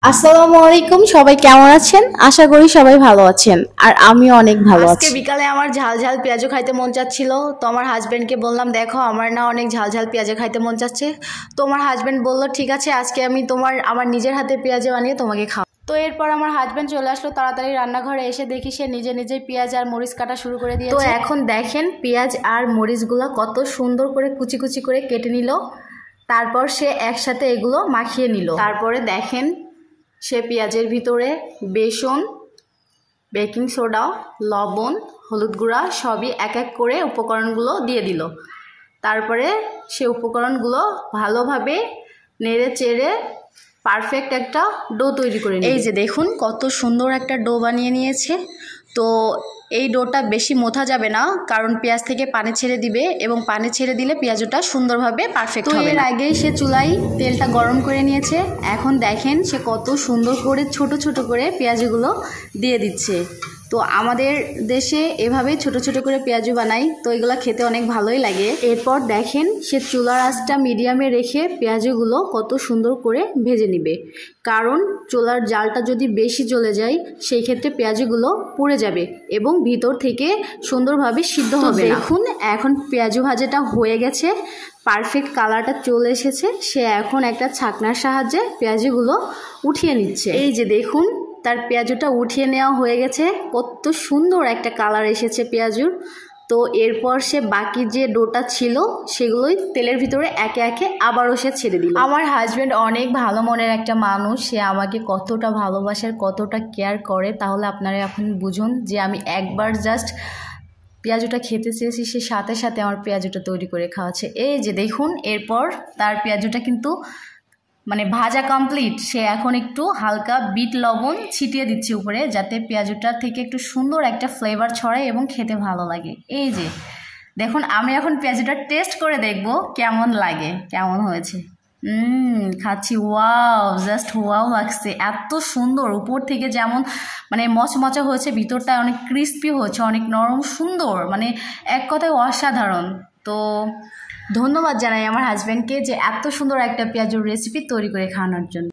আসসালামু আলাইকুম, সবাই কেমন আছেন? আশা করি সবাই ভালো আছেন আর আমিও অনেক ভালো আছি। আজকে বিকালে আমার ঝাল ঝাল পেঁয়াজু খাইতে মন চাচ্ছিল, তো আমার হাজবেন্ডকে বললাম দেখো আমার না অনেক ঝাল ঝাল পেঁয়াজু খাইতে মন চাচ্ছে। তো আমার হাজবেন্ড বলল ঠিক আছে আজকে আমি আমার নিজের হাতে পেঁয়াজু বানিয়ে তোমাকে খাও। তো এরপর আমার হাজবেন্ড চলে আসলো তাড়াতাড়ি রান্নাঘরে, এসে দেখি সে নিজে নিজেই পেঁয়াজ আর মরিচ কাটা শুরু করে দিয়েছে। তো এখন দেখেন পেঁয়াজ আর মরিচগুলো কত সুন্দর করে কুচি কুচি করে কেটে নিল, তারপর সে একসাথে এগুলো মাখিয়ে নিল। তারপরে দেখেন সে পেঁয়াজের ভিতরে বেসন, বেকিং সোডা, লবণ, হলুদ গুঁড়া সবই এক এক করে উপকরণগুলো দিয়ে দিল। তারপরে সে উপকরণগুলো ভালোভাবে নেড়ে চেড়ে পারফেক্ট একটা ডো তৈরি করে নিল। এই যে দেখুন কত সুন্দর একটা ডো বানিয়ে নিয়েছে। তো এই ডোটা বেশি মোথা যাবে না, কারণ পেঁয়াজ থেকে পানি ছেড়ে দিবে এবং পানি ছেড়ে দিলে পেঁয়াজটা সুন্দরভাবে পারফেক্ট হবে। এর আগেই সে চুলায় তেলটা গরম করে নিয়েছে। এখন দেখেন সে কত সুন্দর করে ছোট ছোট করে পেঁয়াজগুলো দিয়ে দিচ্ছে। তো আমাদের দেশে এভাবেই ছোট ছোট করে পেঁয়াজু বানাই, তো এগুলো খেতে অনেক ভালোই লাগে। এরপর দেখেন সে চুলার আঁচটা মিডিয়ামে রেখে পেঁয়াজগুলো কত সুন্দর করে ভেজে নিবে, কারণ চুলার জালটা যদি বেশি জ্বলে যায় সেই ক্ষেত্রে পেঁয়াজগুলো পুড়ে যাবে এবং ভিতর থেকে সুন্দরভাবে সিদ্ধ হবে না। দেখুন এখন পেঁয়াজু ভাজাটা হয়ে গেছে, পারফেক্ট কালারটা চলে এসেছে। সে এখন একটা ছাকনার সাহায্যে পেঁয়াজগুলো উঠিয়ে নিচ্ছে। এই যে দেখুন তার পেঁয়াজুটা উঠিয়ে নেওয়া হয়ে গেছে, কত সুন্দর একটা কালার এসেছে পেঁয়াজুর। তো এরপর সে বাকি যে ডোটা ছিল সেগুলোই তেলের ভিতরে একে একে আবারও সে ছেড়ে দিল। আমার হাজব্যান্ড অনেক ভালো মনের একটা মানুষ, সে আমাকে কতটা ভালোবাসার কতটা কেয়ার করে তাহলে আপনারা এখন বুঝুন যে আমি একবার জাস্ট পেঁয়াজুটা খেতে চেয়েছি, সে সাথে সাথে আমার পেঁয়াজুটা তৈরি করে খাওয়াচ্ছে। এই যে দেখুন এরপর তার পেঁয়াজুটা কিন্তু ভাজা কমপ্লিট। সে এখন একটু হালকা বিট লবণ ছিটিয়ে দিচ্ছে উপরে, যাতে পেঁয়াজুটার থেকে একটু সুন্দর একটা ফ্লেভার ছড়ায় এবং খেতে ভালো লাগে। এই যে দেখুন আমি এখন পেঁয়াজুটা টেস্ট করে দেখব কেমন লাগে, কেমন হয়েছে। খাচ্ছি, ওয়াও, জাস্ট ওয়াও লাগছে, এত সুন্দর। উপর থেকে যেমন মচমচা হয়েছে, ভিতরটা অনেক ক্রিস্পি হয়েছে, অনেক নরম সুন্দর, এক কথায় অসাধারণ। তো ধন্যবাদ জানাই আমার হাজব্যান্ডকে যে এত সুন্দর একটা পেঁয়াজুর রেসিপি তৈরি করে খাওয়ানোর জন্য।